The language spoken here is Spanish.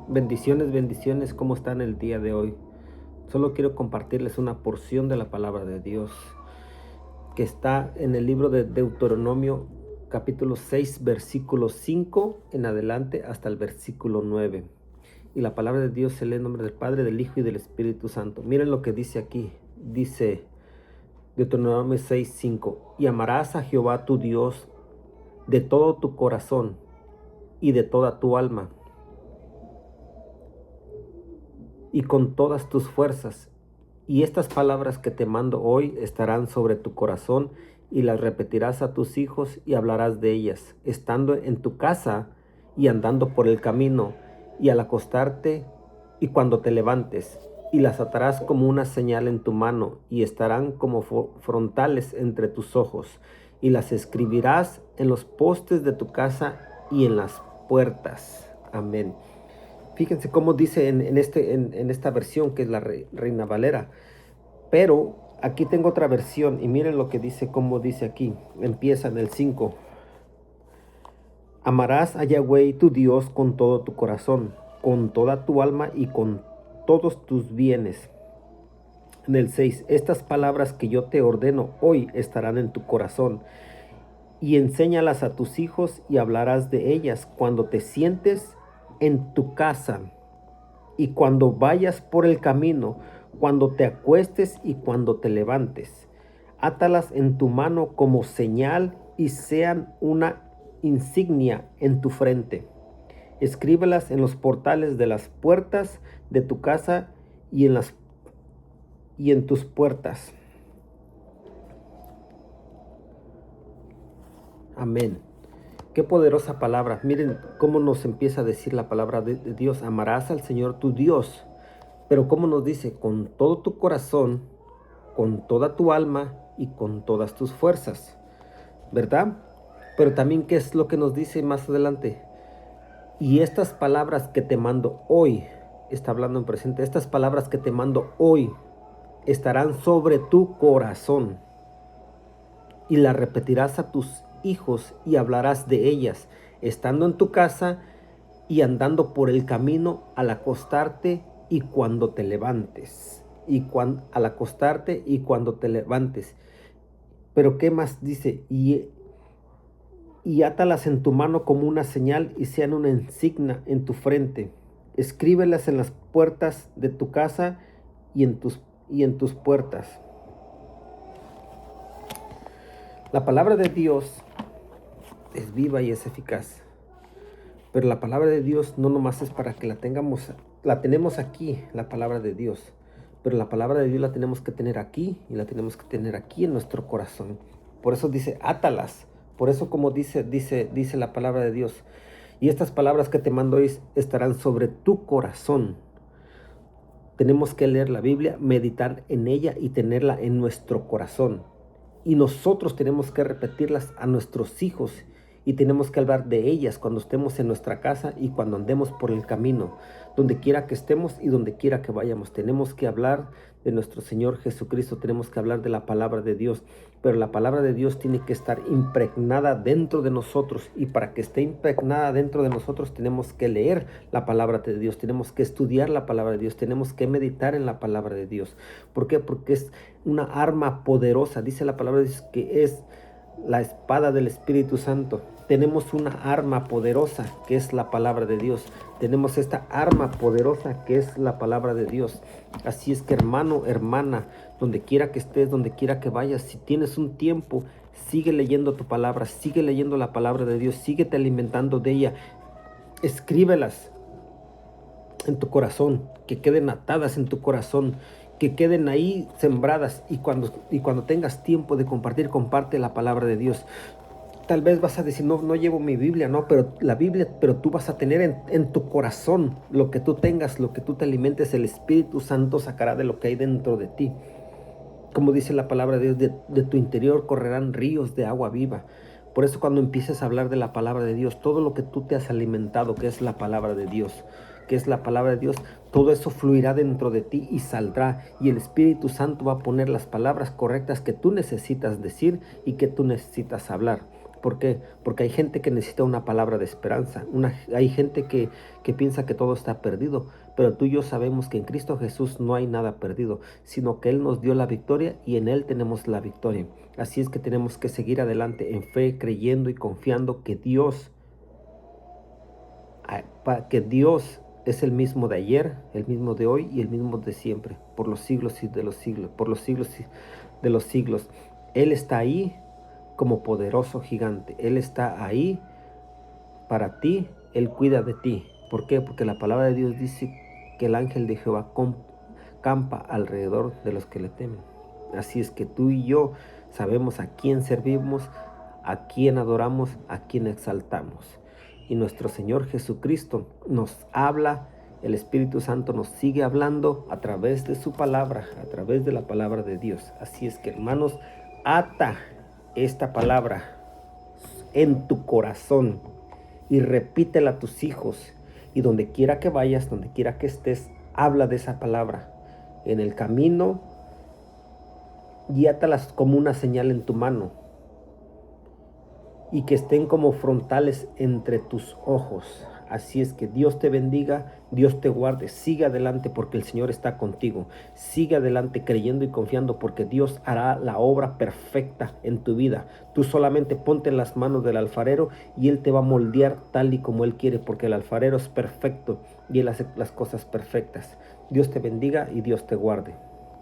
Bendiciones, bendiciones, ¿cómo están el día de hoy? Solo quiero compartirles una porción de la palabra de Dios que está en el libro de Deuteronomio, capítulo 6, versículo 5 en adelante hasta el versículo 9. Y la palabra de Dios se lee en nombre del Padre, del Hijo y del Espíritu Santo. Miren lo que dice aquí. Dice Deuteronomio 6, 5. Y amarás a Jehová tu Dios de todo tu corazón y de toda tu alma y con todas tus fuerzas. Y estas palabras que te mando hoy estarán sobre tu corazón, y las repetirás a tus hijos y hablarás de ellas, estando en tu casa y andando por el camino, y al acostarte y cuando te levantes. Y las atarás como una señal en tu mano, y estarán como frontales entre tus ojos. Y las escribirás en los postes de tu casa y en las puertas. Amén. Fíjense cómo dice en esta versión, que es la Reina Valera. Pero aquí tengo otra versión y miren lo que dice, cómo dice aquí. Empieza en el 5. Amarás a Yahweh tu Dios con todo tu corazón, con toda tu alma y con todos tus bienes. En el 6. Estas palabras que yo te ordeno hoy estarán en tu corazón, y enséñalas a tus hijos, y hablarás de ellas cuando te sientes en tu casa y cuando vayas por el camino, cuando te acuestes y cuando te levantes. Átalas en tu mano como señal y sean una insignia en tu frente. Escríbelas en los portales de las puertas de tu casa y en tus puertas. Amén. Qué poderosa palabra. Miren cómo nos empieza a decir la palabra de Dios. Amarás al Señor tu Dios. Pero como nos dice, con todo tu corazón, con toda tu alma y con todas tus fuerzas, ¿verdad? Pero también, ¿qué es lo que nos dice más adelante? Y estas palabras que te mando hoy, está hablando en presente, estas palabras que te mando hoy estarán sobre tu corazón, y las repetirás a tus hijos y hablarás de ellas, estando en tu casa y andando por el camino, al acostarte y cuando te levantes. Al acostarte y cuando te levantes. Pero ¿qué más dice? Y átalas en tu mano como una señal y sean una insignia en tu frente. Escríbelas en las puertas de tu casa y en tus puertas. La palabra de Dios es viva y es eficaz. Pero la palabra de Dios no nomás es para que la tenemos aquí, la palabra de Dios. Pero la palabra de Dios la tenemos que tener aquí, y la tenemos que tener aquí en nuestro corazón. Por eso dice, átalas. Por eso, como dice la palabra de Dios. Y estas palabras que te mando hoy estarán sobre tu corazón. Tenemos que leer la Biblia, meditar en ella y tenerla en nuestro corazón. Y nosotros tenemos que repetirlas a nuestros hijos, y tenemos que hablar de ellas cuando estemos en nuestra casa y cuando andemos por el camino. Donde quiera que estemos y donde quiera que vayamos, tenemos que hablar de nuestro Señor Jesucristo, tenemos que hablar de la palabra de Dios. Pero la palabra de Dios tiene que estar impregnada dentro de nosotros, y para que esté impregnada dentro de nosotros tenemos que leer la palabra de Dios, tenemos que estudiar la palabra de Dios, tenemos que meditar en la palabra de Dios. ¿Por qué? Porque es una arma poderosa. Dice la palabra de Dios que es la espada del Espíritu Santo. Tenemos una arma poderosa que es la palabra de Dios. Tenemos esta arma poderosa que es la palabra de Dios. Así es que, hermano, hermana, donde quiera que estés, donde quiera que vayas, si tienes un tiempo, sigue leyendo tu palabra, sigue leyendo la palabra de Dios, síguete alimentando de ella. Escríbelas en tu corazón, que queden atadas en tu corazón, que queden ahí sembradas, y cuando tengas tiempo de compartir, comparte la palabra de Dios. Tal vez vas a decir, no llevo mi Biblia, no, pero la Biblia, pero tú vas a tener en tu corazón lo que tú tengas, lo que tú te alimentes, el Espíritu Santo sacará de lo que hay dentro de ti. Como dice la palabra de Dios, de tu interior correrán ríos de agua viva. Por eso, cuando empieces a hablar de la palabra de Dios, todo lo que tú te has alimentado, que es la palabra de Dios, todo eso fluirá dentro de ti y saldrá, y el Espíritu Santo va a poner las palabras correctas que tú necesitas decir y que tú necesitas hablar. ¿Por qué? Porque hay gente que necesita una palabra de esperanza. Hay gente que piensa que todo está perdido. Pero tú y yo sabemos que en Cristo Jesús no hay nada perdido, sino que Él nos dio la victoria y en Él tenemos la victoria. Así es que tenemos que seguir adelante en fe, creyendo y confiando que Dios es el mismo de ayer, el mismo de hoy y el mismo de siempre, por los siglos y de los siglos, por los siglos y de los siglos. Él está ahí como poderoso gigante. Él está ahí para ti. Él cuida de ti. ¿Por qué? Porque la palabra de Dios dice que el ángel de Jehová campa alrededor de los que le temen. Así es que tú y yo sabemos a quién servimos, a quién adoramos, a quién exaltamos. Y nuestro Señor Jesucristo nos habla, el Espíritu Santo nos sigue hablando a través de su palabra, a través de la palabra de Dios. Así es que, hermanos, ata esta palabra en tu corazón y repítela a tus hijos. Y donde quiera que vayas, donde quiera que estés, habla de esa palabra. En el camino, guíatalas como una señal en tu mano. Y que estén como frontales entre tus ojos. Así es que Dios te bendiga, Dios te guarde, sigue adelante porque el Señor está contigo. Sigue adelante creyendo y confiando porque Dios hará la obra perfecta en tu vida. Tú solamente ponte en las manos del alfarero y Él te va a moldear tal y como Él quiere porque el alfarero es perfecto y Él hace las cosas perfectas. Dios te bendiga y Dios te guarde.